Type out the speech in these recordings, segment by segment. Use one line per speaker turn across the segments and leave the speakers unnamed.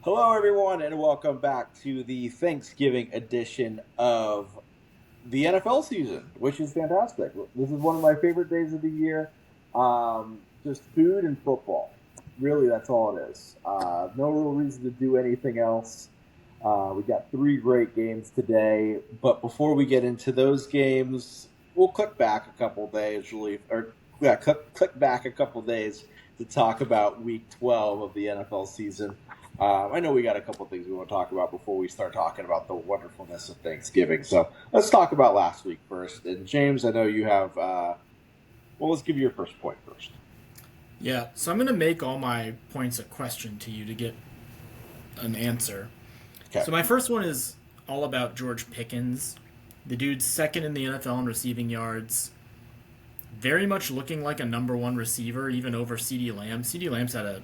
Hello, everyone, and welcome back to the Thanksgiving edition of the NFL season, which is fantastic. This is one of my favorite days of the year. Just food and football. Really, that's all it is. No real reason to do anything else. We got three great games today, but before we get into those games, we'll click back a couple days, really, or yeah, click back a couple days to talk about Week 12 of the NFL season. I know we got a couple things we want to talk about before we start talking about the wonderfulness of Thanksgiving. So let's talk about last week first. And James, I know you have. Well, let's give you your first point first.
Yeah, so I'm going to make all my points a question to you to get an answer.
Okay.
So my first one is all about George Pickens. The dude's second in the NFL in receiving yards. Very much looking like a number one receiver, even over CeeDee Lamb. CeeDee Lamb's had a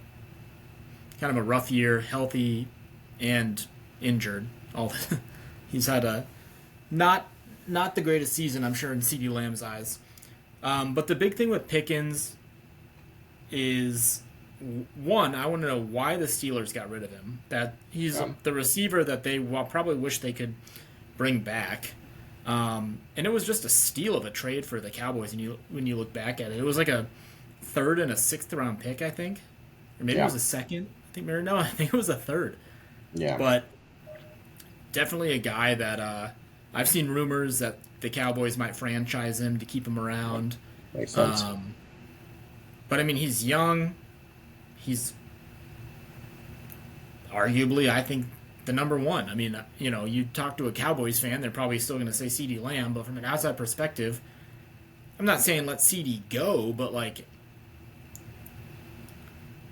kind of a rough year, healthy and injured. All he's had a not not the greatest season, I'm sure, in CeeDee Lamb's eyes. But the big thing with Pickens is one, I want to know why the Steelers got rid of him. That he's the receiver that they probably wish they could bring back. And it was just a steal of a trade for the Cowboys. And when you look back at it, it was like a third and a sixth round pick, I think, or maybe it
Yeah.
was a second. I think no, I think it was a third.
Yeah.
But definitely a guy that I've seen rumors that the Cowboys might franchise him to keep him around.
Makes sense.
Um, but I mean, he's young. He's arguably, I think, the number one. I mean, you talk to a Cowboys fan, they're probably still going to say CeeDee Lamb, but from an outside perspective, I'm not saying let CeeDee go, but like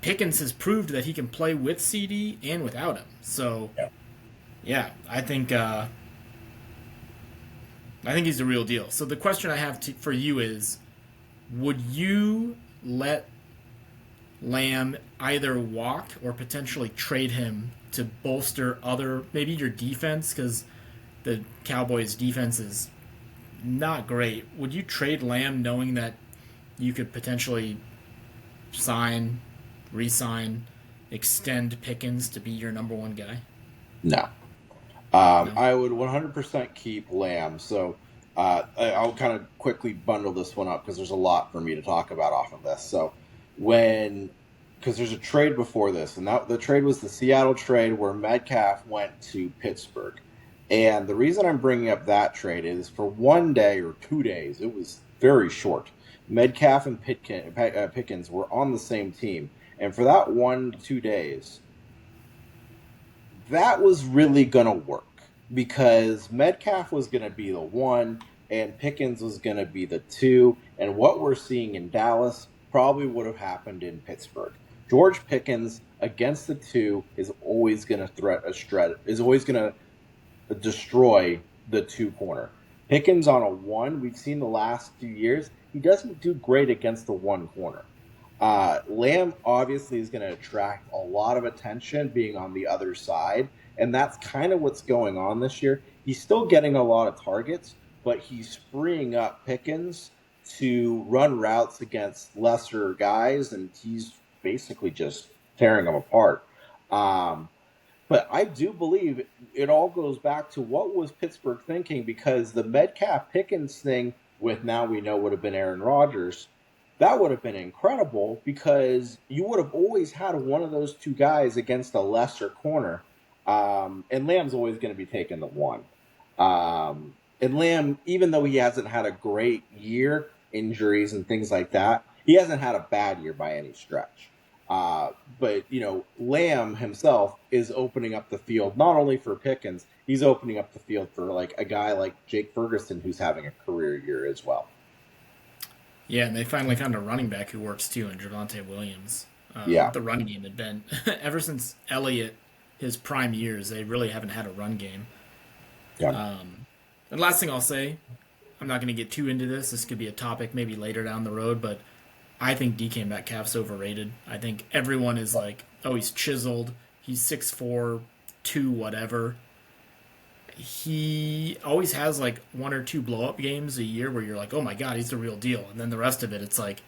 Pickens has proved that he can play with CeeDee and without him. So
Yeah.
yeah, I think he's the real deal. So the question I have for you is, would you let Lamb either walk or potentially trade him to bolster maybe your defense, because the Cowboys' defense is not great? Would you trade Lamb knowing that you could potentially sign, re-sign, extend Pickens to be your number one guy?
No.
No.
I would 100% keep Lamb. So I'll kind of quickly bundle this one up because there's a lot for me to talk about off of this. So when because there's a trade before this, and that the trade was the Seattle trade where Metcalf went to Pittsburgh. And the reason I'm bringing up that trade is for 1 day or 2 days, it was very short. Metcalf and Pickens were on the same team, and for that 1 2 days, that was really going to work because Metcalf was going to be the one and Pickens was going to be the two. And what we're seeing in Dallas probably would have happened in Pittsburgh. George Pickens against the two is always going to is always going to destroy the two corner. Pickens on a one, we've seen the last few years, he doesn't do great against the one corner. Lamb obviously is going to attract a lot of attention being on the other side, and that's kind of what's going on this year. He's still getting a lot of targets, but he's freeing up Pickens to run routes against lesser guys, and he's basically just tearing them apart. Um, but I do believe it all goes back to what was Pittsburgh thinking because the Metcalf Pickens thing with now we know would have been Aaron Rodgers, that would have been incredible because you would have always had one of those two guys against a lesser corner. And Lamb's always going to be taking the one. And Lamb, even though he hasn't had a great year, injuries and things like that, he hasn't had a bad year by any stretch. But Lamb himself is opening up the field not only for Pickens, he's opening up the field for like a guy like Jake Ferguson who's having a career year as well.
Yeah, and they finally found a running back who works too in Javante Williams.
Yeah,
The running game had been ever since Elliott, his prime years, they really haven't had a run game.
yeah,
And last thing I'll say, I'm not going to get too into this. This could be a topic maybe later down the road, but I think DK Metcalf's overrated. I think everyone is like, oh, he's chiseled. He's 6'4", 2 whatever. He always has like one or two blow up games a year where you're like, oh my god, he's the real deal. And then the rest of it, it's like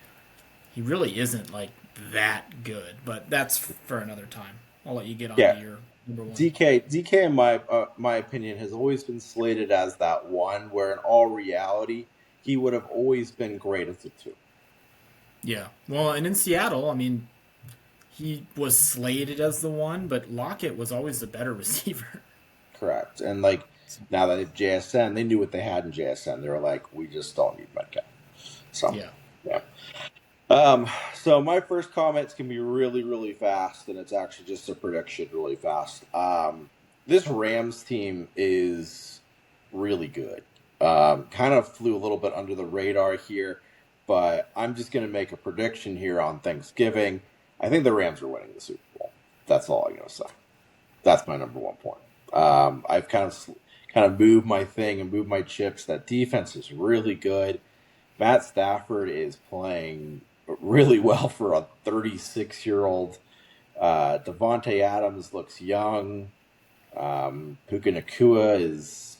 he really isn't like that good. But that's for another time. I'll let you get on to
Yeah,
your number one.
DK in my opinion has always been slated as that one where in all reality he would have always been great as a two.
Yeah. Well, and in Seattle, I mean, he was slated as the one, but Lockett was always the better receiver.
Correct. And like now that they have JSN, they knew what they had in JSN. They were like, we just don't need Metcalf. So
Yeah.
yeah. So my first comments can be really, really fast, and it's actually just a prediction really fast. This Rams team is really good. Kind of flew a little bit under the radar here, but I'm just going to make a prediction here on Thanksgiving. I think the Rams are winning the Super Bowl. That's all I'm going to say. That's my number one point. I've kind of moved my thing and moved my chips. That defense is really good. Matt Stafford is playing really well for a 36-year-old. Devontae Adams looks young. Puka Nakua is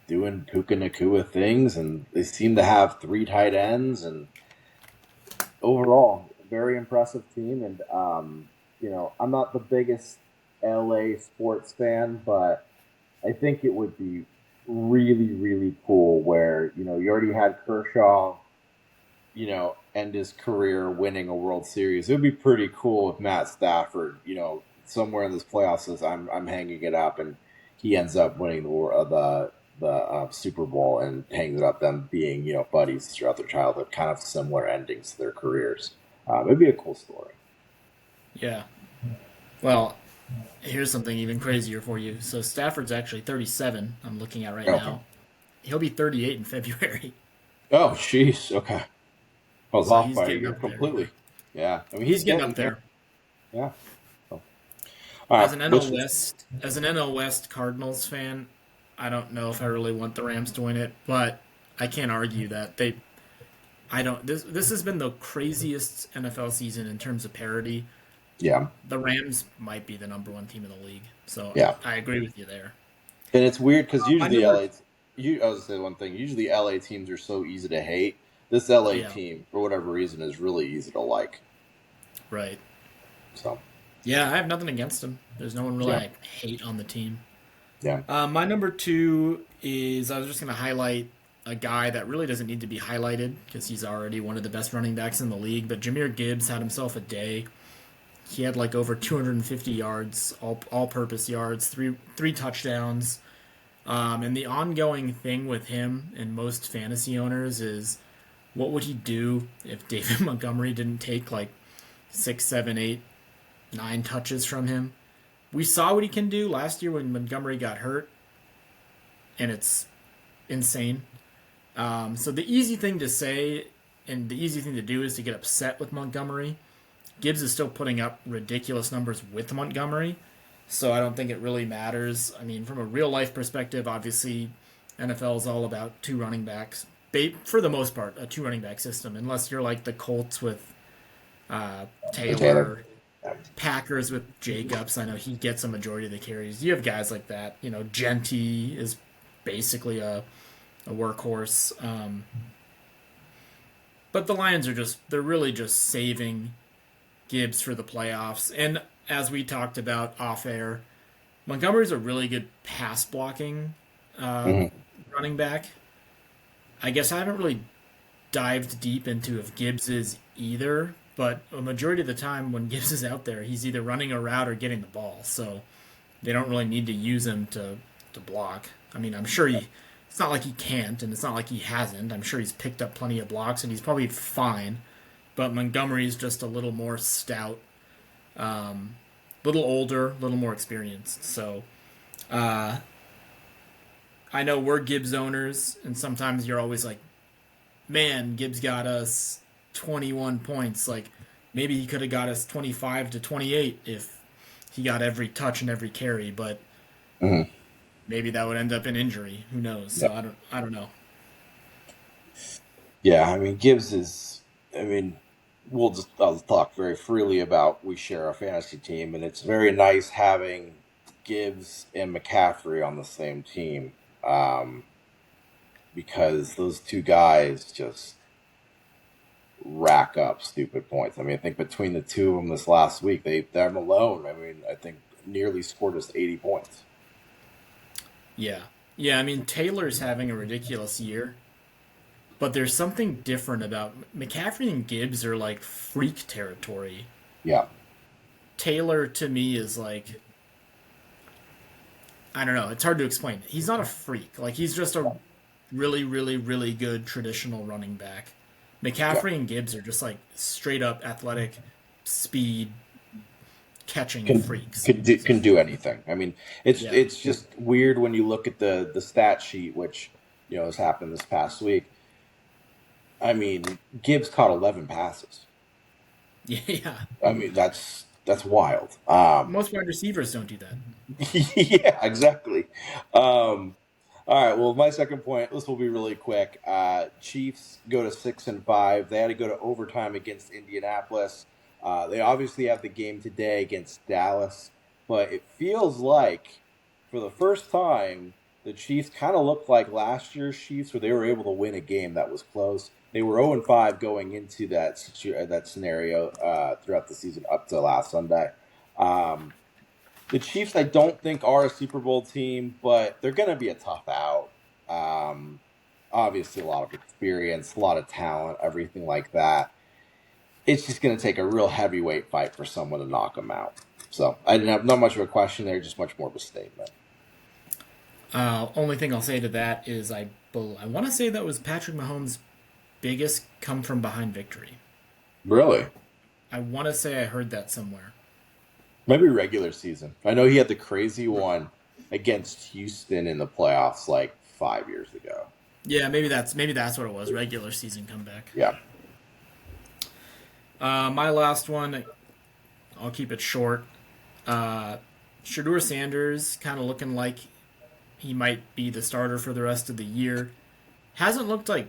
doing Puka Nakua things, and they seem to have three tight ends. And overall, very impressive team. And I'm not the biggest LA sports fan, but I think it would be really, really cool where you already had Kershaw end his career winning a World Series. It would be pretty cool if Matt Stafford, somewhere in this playoffs says I'm hanging it up, and he ends up winning the Super Bowl and hangs it up. Them being buddies throughout their childhood, kind of similar endings to their careers. It'd be a cool story.
Yeah. Well, here's something even crazier for you. So Stafford's actually 37. I'm looking at right
Okay.
now. He'll be 38 in February.
Oh, jeez. Okay, I was
So
off
he's
by a
getting
year
up there.
completely. Yeah, I mean
He's
he's
getting
getting
up
there.
there.
Yeah. So, all right.
As an NL West Cardinals fan, I don't know if I really want the Rams to win it, but I can't argue that they. I don't. This has been the craziest NFL season in terms of parity.
Yeah.
The Rams might be the number one team in the league, so
Yeah.
I agree with you there.
And it's weird because
My
usually
number,
I was gonna say one thing. Usually LA teams are so easy to hate. This LA
yeah,
team, for whatever reason, is really easy to like.
right,
So
yeah. I have nothing against them. There's no one really
yeah,
I hate on the team.
yeah.
My number two is I was just going to highlight a guy that really doesn't need to be highlighted because he's already one of the best running backs in the league. But Jameer Gibbs had himself a day. He had like over 250 yards, all purpose yards, three touchdowns. And the ongoing thing with him and most fantasy owners is what would he do if David Montgomery didn't take like six, seven, eight, nine touches from him? We saw what he can do last year when Montgomery got hurt, and it's insane. So the easy thing to say and the easy thing to do is to get upset with Montgomery. Gibbs is still putting up ridiculous numbers with Montgomery, so I don't think it really matters. I mean, from a real life perspective, obviously, NFL is all about two running backs. For the most part, a two running back system, unless you're like the Colts with
And Taylor.
Taylor,
Yeah.
Packers with Jacobs. I know he gets a majority of the carries. You have guys like that. Genty is basically a workhorse. But the Lions they're really just saving Gibbs for the playoffs. And as we talked about off air, Montgomery's a really good pass blocking uh,
Hmm.
running back. I guess I haven't really dived deep into if Gibbs is either, but a majority of the time when Gibbs is out there, he's either running a route or getting the ball. So they don't really need to use him to block. I mean, I'm sure it's not like he can't, and it's not like he hasn't. I'm sure he's picked up plenty of blocks, and he's probably fine. But Montgomery's just a little more stout, little older, a little more experienced. So I know we're Gibbs owners, and sometimes you're always like, man, Gibbs got us 21 points. Like, maybe he could have got us 25 to 28 if he got every touch and every carry, but
Hmm.
maybe that would end up in injury. Who knows? So
Yep.
I don't know.
Yeah. I mean Gibbs is. I mean, I'll talk very freely about we share a fantasy team, and it's very nice having Gibbs and McCaffrey on the same team. Um, because those two guys just rack up stupid points. I mean, I think between the two of them this last week, them alone, I mean, I think nearly scored us 80 points.
Yeah. Yeah, I mean, Taylor's having a ridiculous year, but there's something different about McCaffrey and Gibbs are like freak territory.
Yeah,
Taylor to me is like I don't know, it's hard to explain. He's not a freak. Like he's just a really, really, really good traditional running back.
yeah.
McCaffrey and Gibbs are just like straight up athletic speed catching
Can
freaks.
can
So
do anything. I mean,
yeah.
it's just weird when you look at the stat sheet, which has happened this past week. I mean, Gibbs caught 11 passes.
Yeah, yeah.
I mean, that's wild.
Most wide receivers don't do that.
Yeah, exactly. Um, all right. Well, my second point. This will be really quick. Chiefs go to 6-5. They had to go to overtime against Indianapolis. They obviously have the game today against Dallas, but it feels like for the first time the Chiefs kind of looked like last year's Chiefs, where they were able to win a game that was close. They were 0-5 going into that scenario throughout the season up to last Sunday. Um, the Chiefs, I don't think, are a Super Bowl team, but they're going to be a tough out. Um, Obviously, a lot of experience, a lot of talent, everything like that. It's just going to take a real heavyweight fight for someone to knock them out. So I didn't have not much of a question there, just much more of a statement.
Only thing I'll say to that is I want to say that was Patrick Mahomes' biggest come from behind victory.
Really?
I want to say I heard that somewhere.
Maybe regular season. I know he had the crazy one against Houston in the playoffs like 5 years ago.
Yeah, maybe that's what it was. Regular season comeback.
Yeah.
My last one, I'll keep it short. Shador Sanders kind of looking like he might be the starter for the rest of the year. Hasn't looked like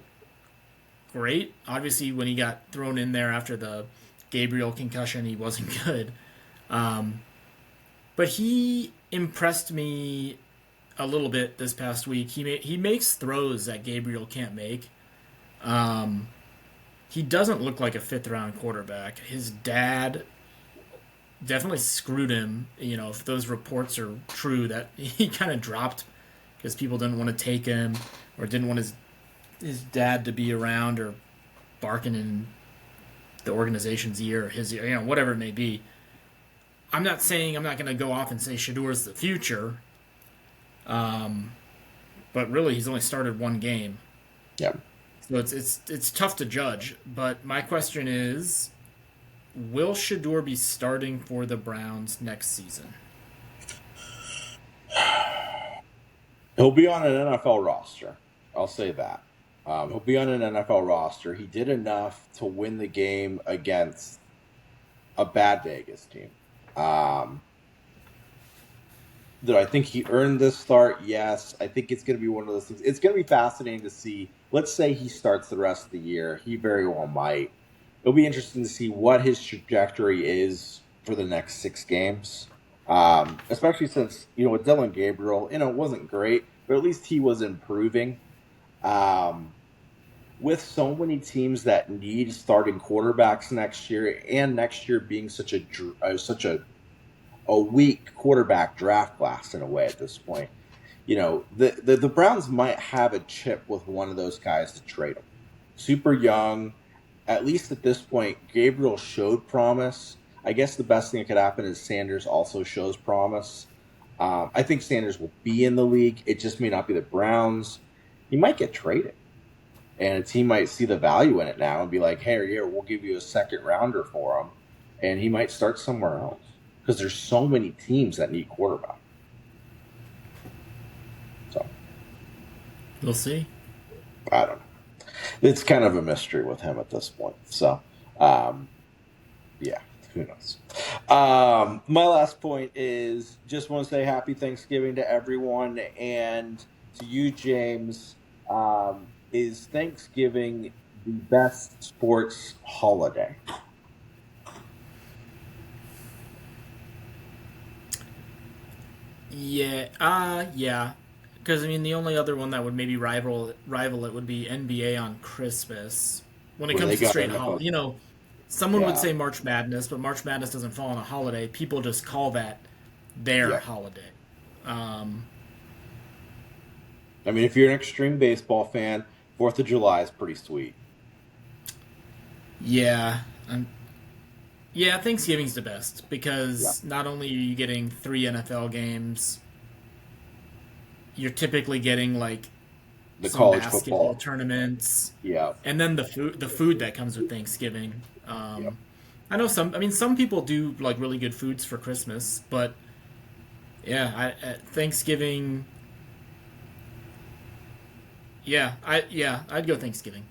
great. Obviously, when he got thrown in there after the Gabriel concussion, he wasn't good. Um, but he impressed me a little bit this past week. He makes throws that Gabriel can't make. Um, he doesn't look like a fifth round quarterback. His dad definitely screwed him. If those reports are true, that he kind of dropped because people didn't want to take him or didn't want his dad to be around or barking in the organization's ear or his ear, whatever it may be. I'm not saying I'm not going to go off and say Shador's the future, but really he's only started one game,
Yeah.
so it's tough to judge. But my question is, will Shador be starting for the Browns next season?
He'll be on an NFL roster. I'll say that. He'll be on an NFL roster. He did enough to win the game against a bad Vegas team. Um, do I think he earned this start? Yes. I think it's going to be one of those things. It's going to be fascinating to see. Let's say he starts the rest of the year. He very well might. It'll be interesting to see what his trajectory is for the next 6 games. Especially since, with Dylan Gabriel, it wasn't great, but at least he was improving. Um, with so many teams that need starting quarterbacks next year, and next year being such a weak quarterback draft class in a way at this point, the Browns might have a chip with one of those guys to trade him. Super young, at least at this point, Gabriel showed promise. I guess the best thing that could happen is Sanders also shows promise. I think Sanders will be in the league. It just may not be the Browns. He might get traded, and a team might see the value in it now and be like, "Hey, here, we'll give you a second rounder for him," and he might start somewhere else because there's so many teams that need quarterback. So
We'll see.
I don't know. It's kind of a mystery with him at this point. So, um, yeah, who knows? My last point is just want to say happy Thanksgiving to everyone and to you, James. Is Thanksgiving the best sports holiday?
Yeah. Because I mean, the only other one that would maybe rival it would be NBA on Christmas. when it
where
comes
they
to
got
straight
NFL.
holiday. Someone would
Yeah,
say March Madness, but March Madness doesn't fall on a holiday. People just call that their
yeah.
holiday. Um,
I mean, if you're an extreme baseball fan, Fourth of July is pretty sweet.
yeah, yeah. Thanksgiving's the best
Yeah,
because not only are you getting 3 NFL games, you're typically getting like
the
some
college
basketball
football.
tournaments,
Yeah,
and then the food that comes with Thanksgiving.
yeah.
I know some. I mean, some people do like really good foods for Christmas, but yeah, at Thanksgiving. I'd go Thanksgiving.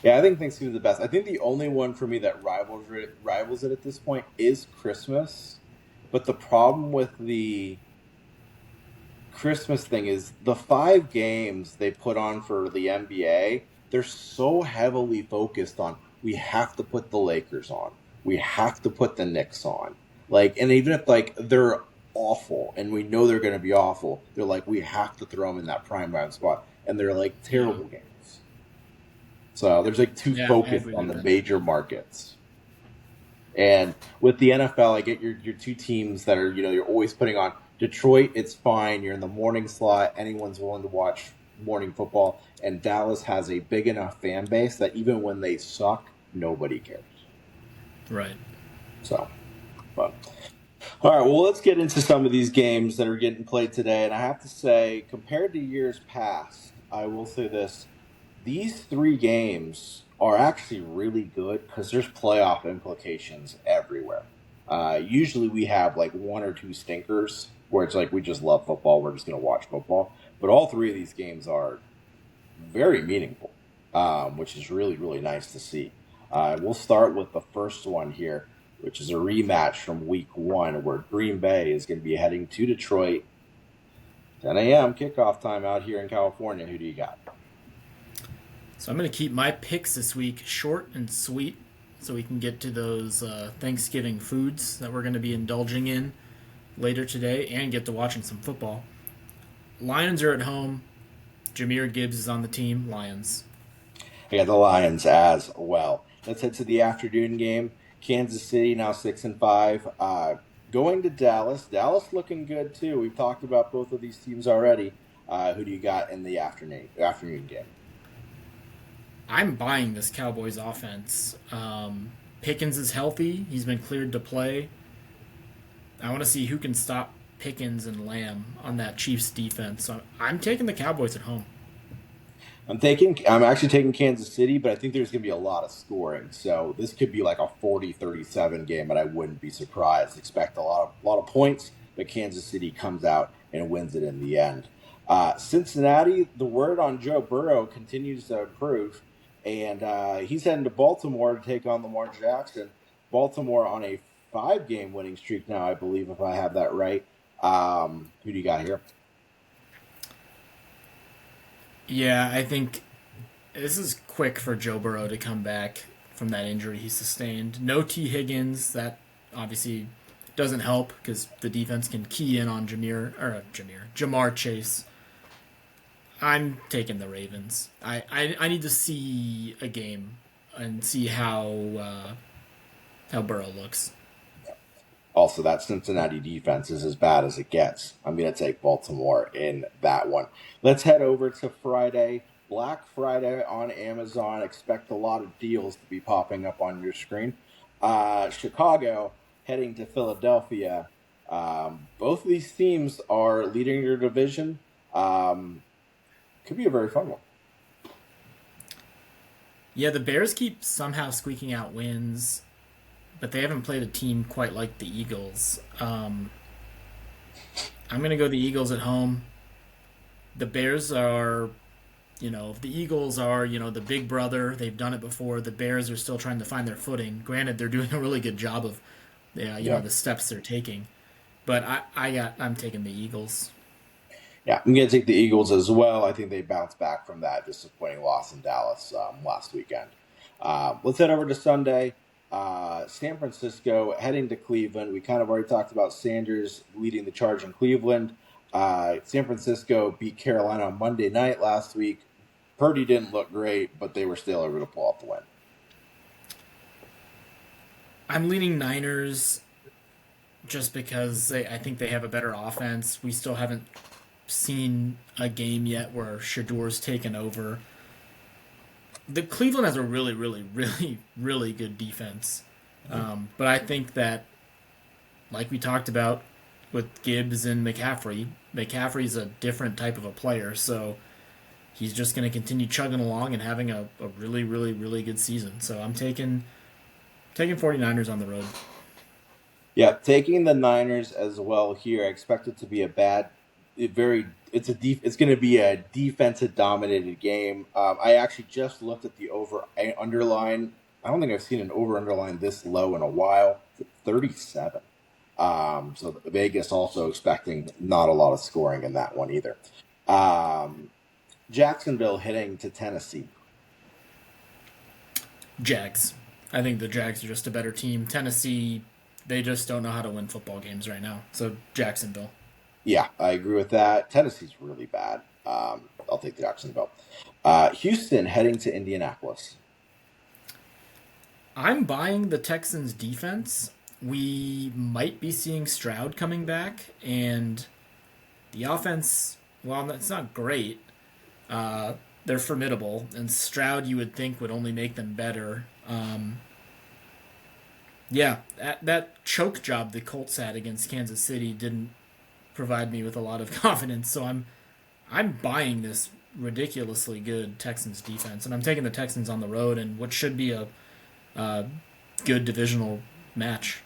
Yeah, I think Thanksgiving's the best. I think the only one for me that rivals it at this point is Christmas. But the problem with the Christmas thing is the 5 games they put on for the NBA, they're so heavily focused on we have to put the Lakers on. We have to put the Knicks on. Like, and even if like they're awful and we know they're going to be awful, they're like we have to throw them in that prime time spot, and they're like
Yeah,
terrible games. So there's like too
yeah, I
focused
agree
on
with
the
that.
major markets. And with the NFL, I get your two teams that are you're always putting on. Detroit, it's fine. You're in the morning slot. Anyone's willing to watch morning football. And Dallas has a big enough fan base that even when they suck, nobody cares.
Right.
So, but all right. Well, let's get into some of these games that are getting played today. And I have to say, compared to years past, I will say this: these 3 games are actually really good because there's playoff implications everywhere. Usually we have like 1 or 2 stinkers where it's like we just love football, we're just going to watch football. But all 3 of these games are very meaningful, which is really, really nice to see. We'll start with the first one here, which is a rematch from week 1 where Green Bay is going to be heading to Detroit. 10 a.m. kickoff time out here in California. Who do you got?
So I'm going to keep my picks this week short and sweet so we can get to those Thanksgiving foods that we're going to be indulging in later today and get to watching some football. Lions are at home. Jameer Gibbs is on the team. Lions.
I got the Lions as well. Let's head to the afternoon game. Kansas City now 6-5. Going to Dallas. Dallas looking good too. We've talked about both of these teams already. Who do you got in the afternoon game?
I'm buying this Cowboys offense. Pickens is healthy. He's been cleared to play. I want to see who can stop Pickens and Lamb on that Chiefs defense. So I'm taking the Cowboys at home.
I'm actually taking Kansas City, but I think there's going to be a lot of scoring. So this could be like a 40-37 game, and I wouldn't be surprised. Expect a lot of points, but Kansas City comes out and wins it in the end. Cincinnati, the word on Joe Burrow continues to improve, and he's heading to Baltimore to take on Lamar Jackson. Baltimore on a 5-game winning streak now, I believe, if I have that right. Who do you got here?
Yeah, I think this is quick for Joe Burrow to come back from that injury he sustained. No T. Higgins. That obviously doesn't help because the defense can key in on Jamar Chase. I'm taking the Ravens. I need to see a game and see how Burrow looks.
Also, that Cincinnati defense is as bad as it gets. I'm going to take Baltimore in that one. Let's head over to Friday. Black Friday on Amazon. Expect a lot of deals to be popping up on your screen. Chicago heading to Philadelphia. Both of these teams are leading your division. Could be a very fun one.
Yeah, the Bears keep somehow squeaking out wins, but they haven't played a team quite like the Eagles. I'm going to go the Eagles at home. The Bears are, if the Eagles are, the big brother, they've done it before. The Bears are still trying to find their footing. Granted, they're doing a really good job of,
Yeah.
the steps they're taking. But I'm taking the Eagles.
Yeah, I'm going to take the Eagles as well. I think they bounced back from that disappointing loss in Dallas last weekend. Let's head over to Sunday. San Francisco heading to Cleveland. We kind of already talked about Sanders leading the charge in Cleveland. San Francisco beat Carolina on Monday night last week. Purdy didn't look great, but they were still able to pull off the win.
I'm leaning Niners just because I think they have a better offense. We still haven't seen a game yet where Shador's taken over. The Cleveland has a really, really, really, really good defense, but I think that, like we talked about with Gibbs and McCaffrey, McCaffrey's a different type of a player, so he's just going to continue chugging along and having a really, really, really good season. So I'm taking 49ers on the road.
Yeah, taking the Niners as well here. I expect it to be a bad, it's going to be a defensive dominated game. I actually just looked at the over underline. I don't think I've seen an over underline this low in a while. It's at 37. So Vegas also expecting not a lot of scoring in that one either. Um, Jacksonville hitting to Tennessee.
Jags. I think the Jags are just a better team. Tennessee, they just don't know how to win football games right now. So Jacksonville.
Yeah, I agree with that. Tennessee's really bad. I'll take the Jacksonville. Houston heading to Indianapolis.
I'm buying the Texans defense. We might be seeing Stroud coming back, and the offense, well, that's not great. Uh, they're formidable, and Stroud you would think would only make them better. Yeah, that choke job the Colts had against Kansas City didn't provide me with a lot of confidence, so I'm buying this ridiculously good Texans defense, and I'm taking the Texans on the road in what should be a good divisional match.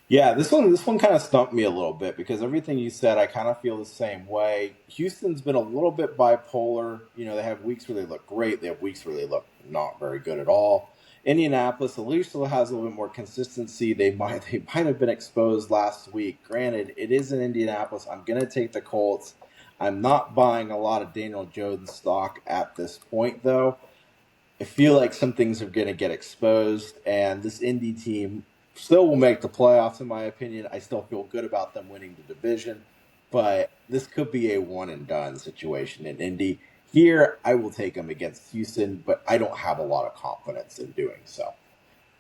Yeah, this one kind of stumped me a little bit because everything you said, I kind of feel the same way. Houston's been a little bit bipolar. They have weeks where they look great. They have weeks where they look not very good at all. Indianapolis at least still has a little bit more consistency. They might have been exposed last week. Granted, it is in Indianapolis. I'm gonna take the Colts. I'm not buying a lot of Daniel Jones stock at this point, though. I feel like some things are going to get exposed, and this Indy team still will make the playoffs, in my opinion. I still feel good about them winning the division, but this could be a one and done situation in Indy. Here, I will take them against Houston, but I don't have a lot of confidence in doing so.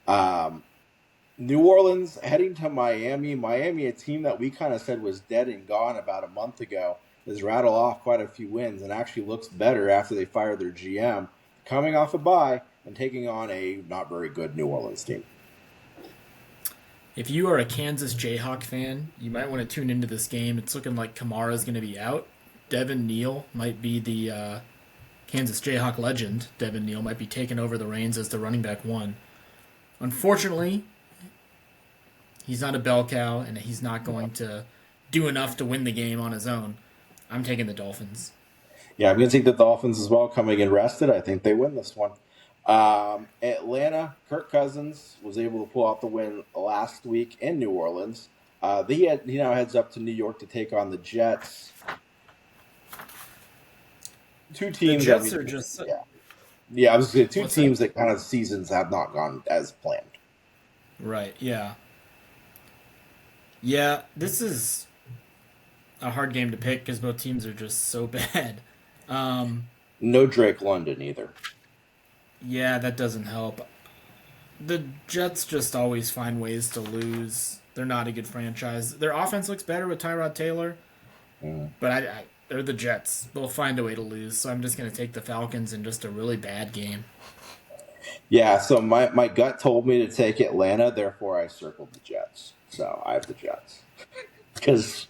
Um, New Orleans heading to Miami. Miami, a team that we kind of said was dead and gone about a month ago, has rattled off quite a few wins and actually looks better after they fired their GM, coming off a bye and taking on a not very good New Orleans team.
If you are a Kansas Jayhawk fan, you might want to tune into this game. It's looking like Kamara's going to be out. Devin Neal might be the Kansas Jayhawk legend. Devin Neal might be taking over the reins as the running back one. Unfortunately, he's not a bell cow, and he's not going to do enough to win the game on his own. I'm taking the Dolphins.
Yeah, I'm going to take the Dolphins as well, coming in rested. I think they win this one. Atlanta, Kirk Cousins was able to pull out the win last week in New Orleans. He now heads up to New York to take on the Jets. Two
The
teams. I
Jets
mean,
are just.
yeah, yeah. I was going to say two
What's that?
teams that kind of seasons have not gone as planned.
Right, yeah. Yeah, this is a hard game to pick because both teams are just so bad. Um,
No Drake London either.
yeah, that doesn't help. The Jets just always find ways to lose. They're not a good franchise. Their offense looks better with Tyrod Taylor,
Mm.
but they're the Jets. They'll find a way to lose. So I'm just going to take the Falcons in just a really bad game.
Yeah, so my gut told me to take Atlanta, therefore I circled the Jets. So I have the Jets because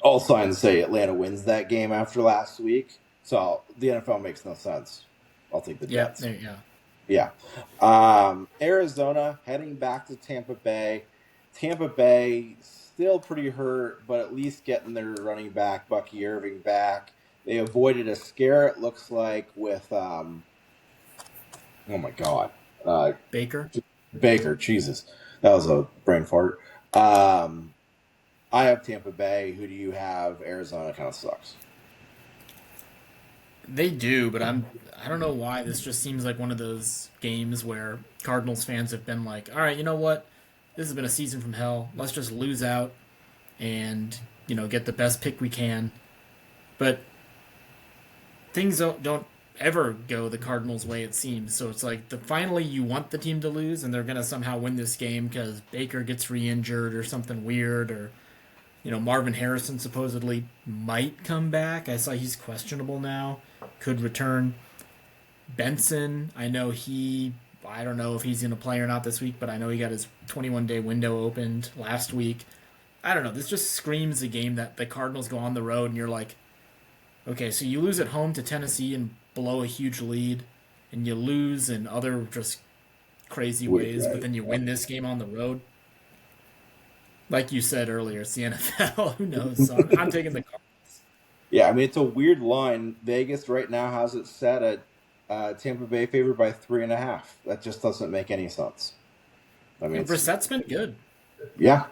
all signs say Atlanta wins that game after last week. So the NFL makes no sense. I'll take the
Yeah,
Jets.
there, yeah.
Yeah. Arizona heading back to Tampa Bay. Tampa Bay still pretty hurt, but at least getting their running back, Bucky Irving, back. They avoided a scare, it looks like, with, oh my God, uh,
Baker.
Baker. Jesus. That was a brain fart. Um, I have Tampa Bay. Who do you have? Arizona kind of sucks.
They do, but I don't know why. This just seems like one of those games where Cardinals fans have been like, all right, you know what? This has been a season from hell. Let's just lose out and get the best pick we can. But things don't ever go the Cardinals' way, it seems. So it's like finally you want the team to lose, and they're gonna somehow win this game because Baker gets re-injured or something weird, or Marvin Harrison supposedly might come back. I saw he's questionable now, could return. Benson, I don't know if he's gonna play or not this week, but I know he got his 21-day window opened last week. I don't know. This just screams a game that the Cardinals go on the road, and you're like, okay, so you lose at home to Tennessee and blow a huge lead, and you lose in other just crazy ways, but
Right.
then you win this game on the road. Like you said earlier, it's the NFL. Who knows? So I'm taking the Cardinals.
Yeah, I mean it's a weird line. Vegas right now has it set at Tampa Bay favored by 3.5. That just doesn't make any sense. I mean,
And
it's
Brissett's been good.
yeah.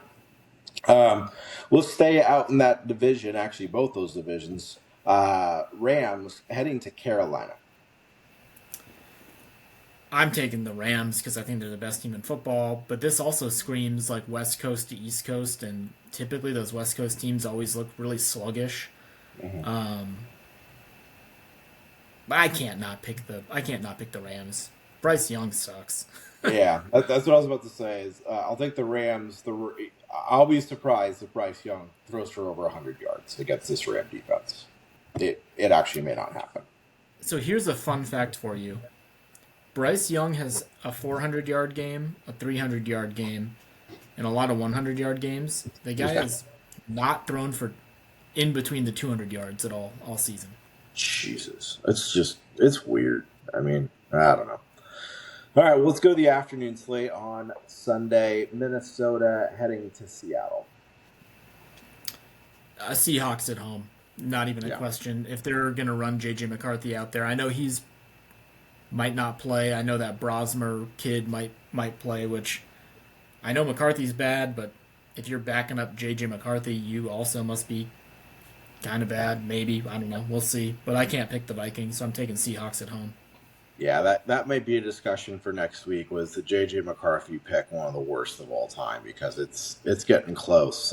Um, we'll stay out in that division. Actually, both those divisions. Rams heading to Carolina.
I'm taking the Rams because I think they're the best team in football, but this also screams like West Coast to East Coast, and typically those West Coast teams always look really sluggish.
Mhm.
Um, but I can't not pick the Rams. Bryce Young sucks.
Yeah, that's what I was about to say. Is I'll take the Rams. I'll be surprised if Bryce Young throws for over 100 yards against this Ram defense. It actually may not happen.
So here's a fun fact for you. Bryce Young has a 400-yard game, a 300-yard game, and a lot of 100-yard games. The guy
Yeah.
has not thrown for in between the 200 yards at all season.
Jesus, it's weird. I mean, I don't know. All right, well, let's go to the afternoon slate on Sunday. Minnesota heading to Seattle.
Seahawks at home, not even a
Yeah,
question. If they're gonna run JJ McCarthy out there, I know he's might not play. I know that Brosmer kid might play, which I know McCarthy's bad, but if you're backing up JJ McCarthy, you also must be kind of bad. Maybe, I don't know. We'll see. But I can't pick the Vikings, so I'm taking Seahawks at home.
yeah. That may be a discussion for next week. Was the JJ McCarthy pick one of the worst of all time because it's getting close.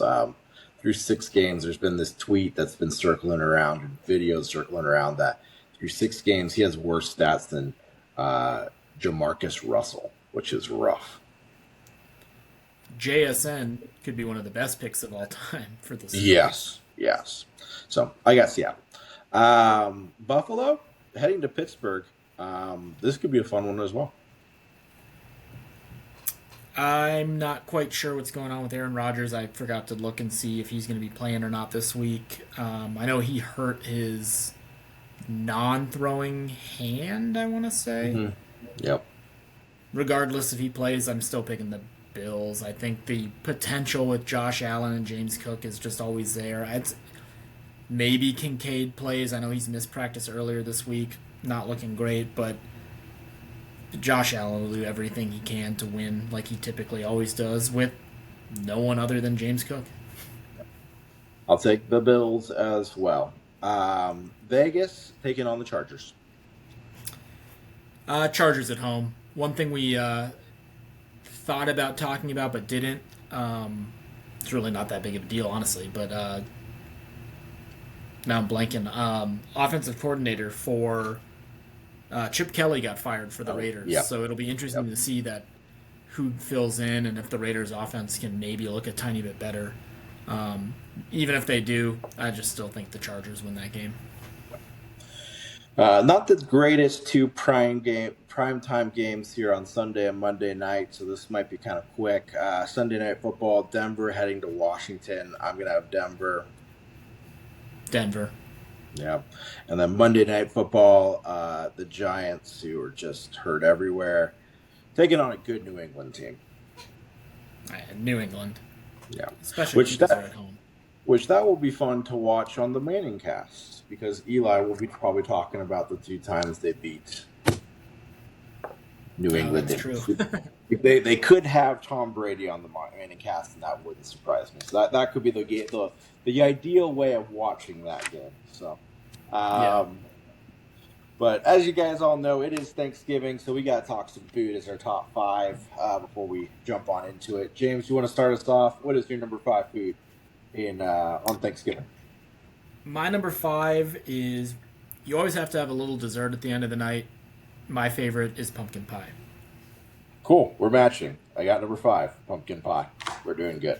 Through 6 games, there's been this tweet that's been circling around and videos circling around that through 6 games he has worse stats than uh, Jamarcus Russell, which is rough.
JSN could be one of the best picks of all time for the Seahawks.
Yes, yes. So I got Seattle. Buffalo heading to Pittsburgh. This could be a fun one as well.
I'm not quite sure what's going on with Aaron Rodgers. I forgot to look and see if he's going to be playing or not this week. I know he hurt his non-throwing hand, I want to say.
Mm-hmm. Yep.
Regardless if he plays, I'm still picking the Bills. I think the potential with Josh Allen and James Cook is just always there. Maybe Kincaid plays. I know he's missed practice earlier this week. Not looking great, but Josh Allen will do everything he can to win like he typically always does with no one other than James Cook.
I'll take the Bills as well. Vegas taking on the Chargers.
Chargers at home. One thing we thought about talking about but didn't. It's really not that big of a deal, honestly. But now I'm blanking. Offensive coordinator for Chip Kelly got fired for the Raiders,
Yep.
so it'll be interesting
Yep.
to see that who fills in and if the Raiders' offense can maybe look a tiny bit better. Even if they do, I just still think the Chargers win that game.
Not the greatest two prime time games here on Sunday and Monday night, so this might be kind of quick. Sunday night football, Denver heading to Washington. I'm gonna have Denver.
Denver.
Yeah, and then Monday night football, the Giants, who are just hurt everywhere, taking on a good New England team.
New England,
Yeah,
especially
which
because they're at home.
that will be fun to watch on the Manning cast because Eli will be probably talking about the 2 times they beat New England.
That's true.
They could have Tom Brady on the Manning cast, and that wouldn't surprise me. So that could be the ideal way of watching that game. So,
Yeah.
but as you guys all know, it is Thanksgiving, so we got to talk some food as our top 5 before we jump on into it. James, you want to start us off? What is your number 5 food in on Thanksgiving?
My number 5 is You always have to have a little dessert at the end of the night. My favorite is pumpkin pie.
Cool. We're matching. I got number 5, pumpkin pie. We're doing good.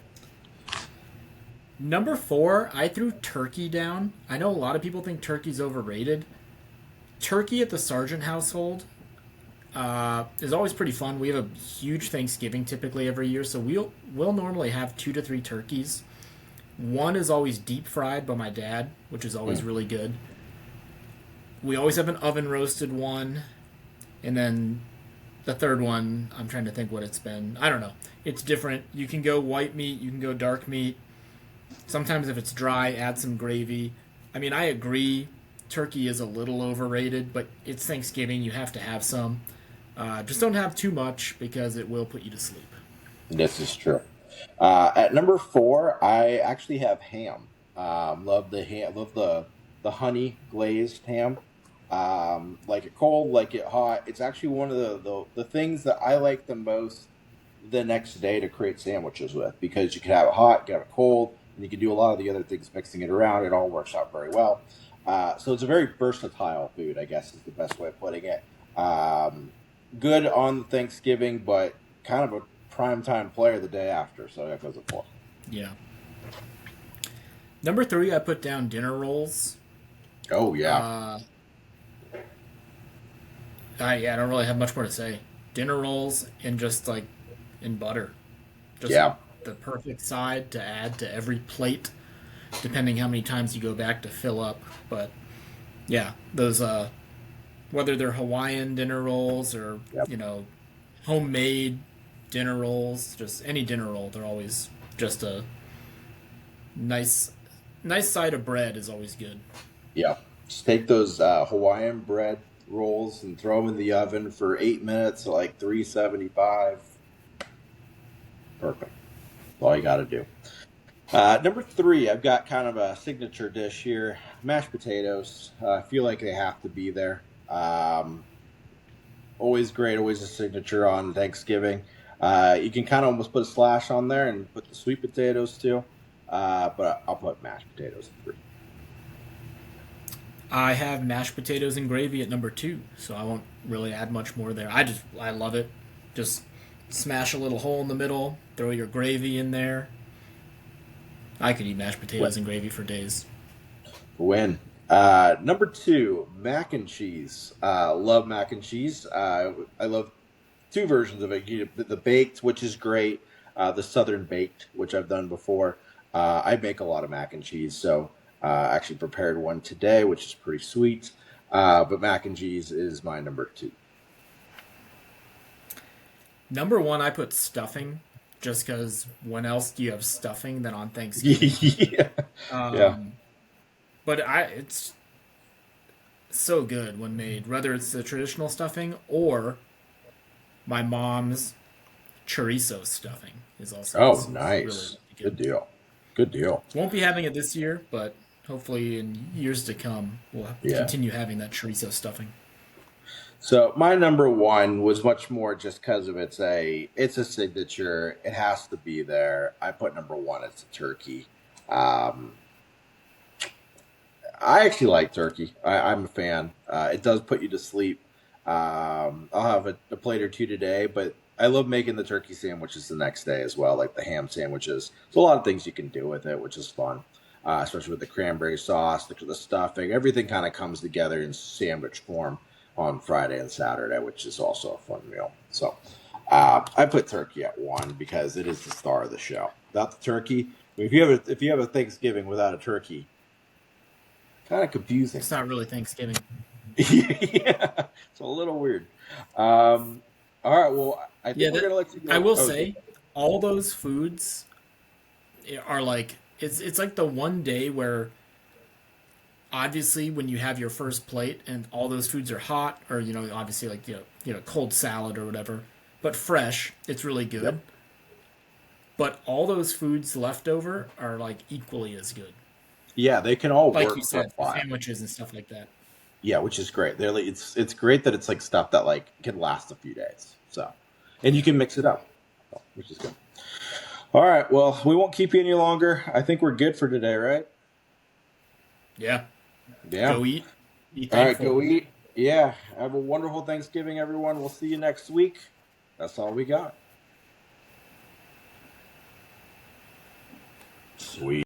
Number 4, I threw turkey down. I know a lot of people think turkey's overrated. Turkey at the Sargent household is always pretty fun. We have a huge Thanksgiving typically every year, so we'll normally have 2 to 3 turkeys. One is always deep fried by my dad, which is always really good. We always have an oven roasted one, and then the third one, I'm trying to think what it's been. I don't know. It's different. You can go white meat, you can go dark meat. Sometimes if it's dry, add some gravy. I mean, I agree. Turkey is a little overrated, but it's Thanksgiving. You have to have some. Just don't have too much because it will put you to sleep.
This is true. At number 4, I actually have ham. Love the ham. Love the honey glazed ham. Like it cold, like it hot. It's actually one of the things that I like the most the next day to create sandwiches with, because you can have it hot, you can have it cold, and you can do a lot of the other things mixing it around. It all works out very well. So it's a very versatile food, I guess is the best way of putting it. Good on Thanksgiving, but kind of a prime time player the day after. So that goes at 4.
Yeah. Number 3, I put down dinner rolls.
Oh yeah,
Uh, I don't really have much more to say. Dinner rolls and just like in butter, just
yeah,
the perfect side to add to every plate, depending how many times you go back to fill up. But yeah, those whether they're Hawaiian dinner rolls or
yep,
homemade dinner rolls, just any dinner roll, they're always just a nice nice side of bread is always good.
yeah. Just take those Hawaiian bread rolls and throw them in the oven for 8 minutes at like 375. Perfect. That's all you got to do. Number 3, I've got kind of a signature dish here: mashed potatoes. I feel like they have to be there. Always great, always a signature on Thanksgiving. You can kind of almost put a slash on there and put the sweet potatoes too. But I'll put mashed potatoes at 3.
I have mashed potatoes and gravy at number 2, so I won't really add much more there. I love it. Just smash a little hole in the middle, throw your gravy in there. I could eat mashed
Win.
potatoes and gravy for days.
Win. Number 2, mac and cheese. Love mac and cheese. I love 2 versions of it. The baked, which is great. The southern baked, which I've done before. I make a lot of mac and cheese, so actually prepared one today, which is pretty sweet. But mac and cheese is my number 2.
Number 1, I put stuffing, just because when else do you have stuffing than on Thanksgiving?
Yeah, yeah.
Um, but it's so good when made, whether it's the traditional stuffing or my mom's chorizo stuffing is also
Oh,
really,
nice.
really good.
Good deal. Good deal.
Won't be having it this year, but hopefully in years to come we'll
Yeah.
continue having that chorizo stuffing.
So my number 1 was much more just because of it's a signature. It has to be there. I put number 1 as a turkey. Um, I actually like turkey. I'm a fan. It does put you to sleep. I'll have a plate or two today, but I love making the turkey sandwiches the next day as well, like the ham sandwiches. There's a lot of things you can do with it, which is fun, especially with the cranberry sauce, the stuffing. Everything kind of comes together in sandwich form on Friday and Saturday, which is also a fun meal. So I put turkey at 1 because it is the star of the show. Without the turkey, I mean, if you have a Thanksgiving without a turkey, kind of confusing.
It's not really Thanksgiving.
Yeah, it's a little weird. All right, well, I
Yeah,
think we're gonna let you
I
go.
will
Oh,
say all those foods are like it's like the one day where obviously when you have your first plate and all those foods are hot or obviously like cold salad or whatever, but fresh, it's really good.
yep.
But all those foods left over are like equally as good.
Yeah, they can all
Like you
work for a
said,
while.
sandwiches and stuff like that.
Yeah, which is great. They're like, it's great that it's like stuff that like can last a few days. So, and you can mix it up, which is good. All right, well, we won't keep you any longer. I think we're good for today, right?
Yeah.
Yeah.
Go eat. Be
All right,
thankful.
go eat. Yeah, have a wonderful Thanksgiving, everyone. We'll see you next week. That's all we got. Sweet.